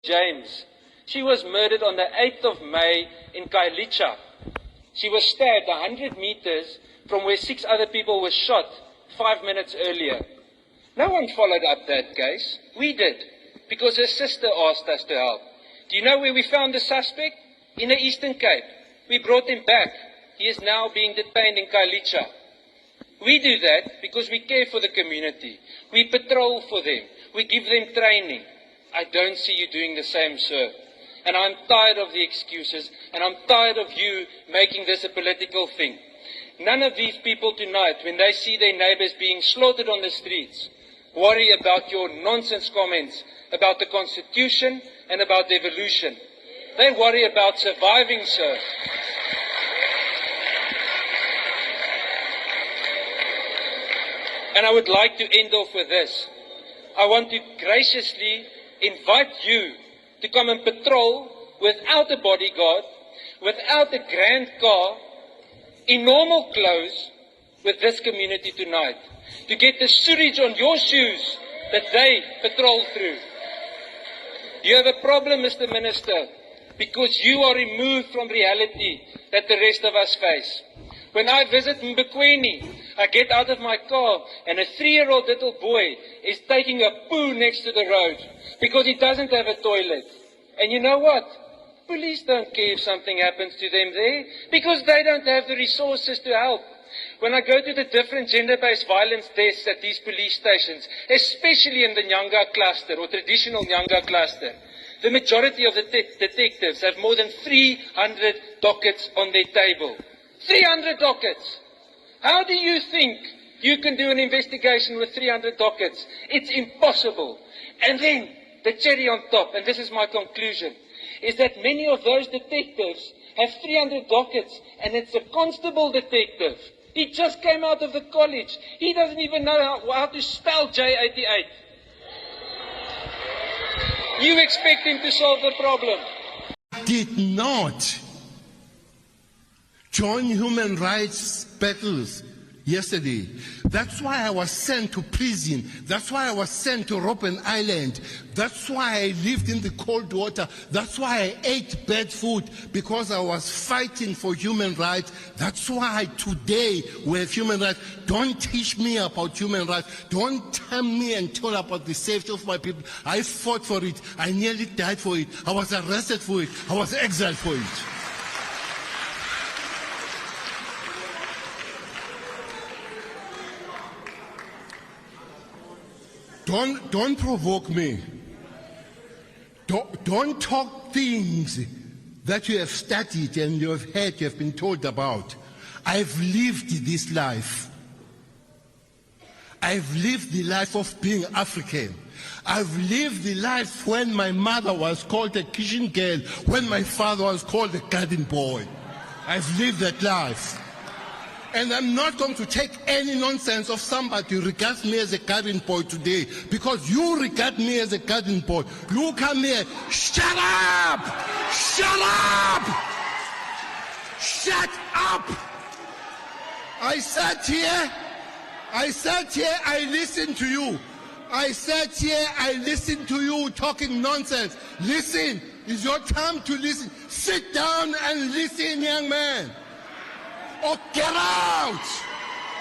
James. She was murdered on the 8th of May in Kailicha. She was stabbed 100 meters from where 6 other people were shot 5 minutes earlier. No one followed up that case. We did, because her sister asked us to help. Do you know where we found the suspect? In the Eastern Cape. We brought him back. He is now being detained in Kailicha. We do that because we care for the community. We patrol for them. We give them training. I don't see you doing the same, sir. And I'm tired of the excuses, and I'm tired of you making this a political thing. None of these people tonight, when they see their neighbors being slaughtered on the streets, worry about your nonsense comments about the Constitution and about devolution. They worry about surviving, sir. And I would like to end off with this. I want to graciously invite you to come and patrol without a bodyguard, without a grand car, in normal clothes with this community tonight, to get the sewage on your shoes that they patrol through. You have a problem, Mr. Minister, because you are removed from reality that the rest of us face. When I visit Mbekweni, I get out of my car and a 3-year-old little boy is taking a poo next to the road because he doesn't have a toilet. And you know what? Police don't care if something happens to them there because they don't have the resources to help. When I go to the different gender-based violence desks at these police stations, especially in the Nyanga cluster or traditional Nyanga cluster, the majority of the detectives have more than 300 dockets on their table. 300 dockets! How do you think you can do an investigation with 300 dockets? It's impossible. And then, the cherry on top, and this is my conclusion, is that many of those detectives have 300 dockets, and it's a constable detective. He just came out of the college. He doesn't even know how to spell J88. You expect him to solve the problem. Did not join human rights battles yesterday. That's why I was sent to prison. That's why I was sent to Robben Island. That's why I lived in the cold water. That's why I ate bad food, because I was fighting for human rights. That's why today we have human rights. Don't teach me about human rights. Don't tell me and tell about the safety of my people. I fought for it. I nearly died for it. I was arrested for it. I was exiled for it. Don't provoke me. Don't talk things that you have studied and you have heard, you have been told about. I've lived this life. I've lived the life of being African. I've lived the life when my mother was called a kitchen girl, when my father was called a garden boy. I've lived that life. And I'm not going to take any nonsense of somebody who regards me as a garden boy today, because you regard me as a garden boy. You come here, shut up! Shut up! Shut up! I sat here, I listened to you. I sat here, I listened to you talking nonsense. Listen, it's your time to listen. Sit down and listen, young man. Or get out!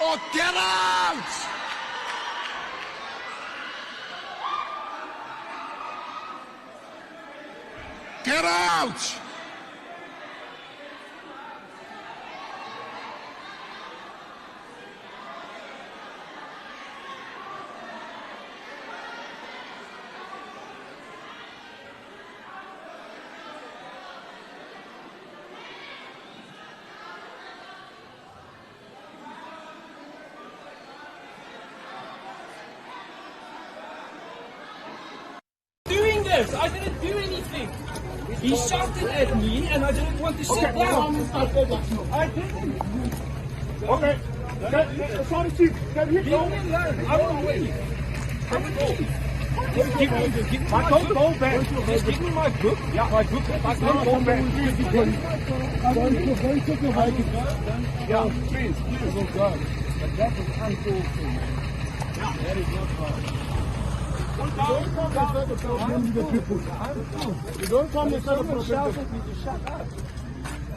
Or get out! Get out! I didn't do anything. He shouted at me and I didn't want to sit down. I didn't. Okay. Sorry, Chief. Can you go? Leave me alone. I will leave. I will leave. Give me my back. Just give me my book. Yeah, my book. I can't go back. Yeah, please. Oh God. But that is uncalled for. Yeah. That is not fine. You don't come and start a problem.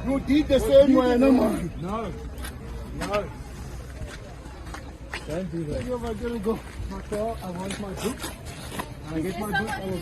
You did the same way, no man. No. Don't do that. You're going to go. I want my book. When I get my book, I will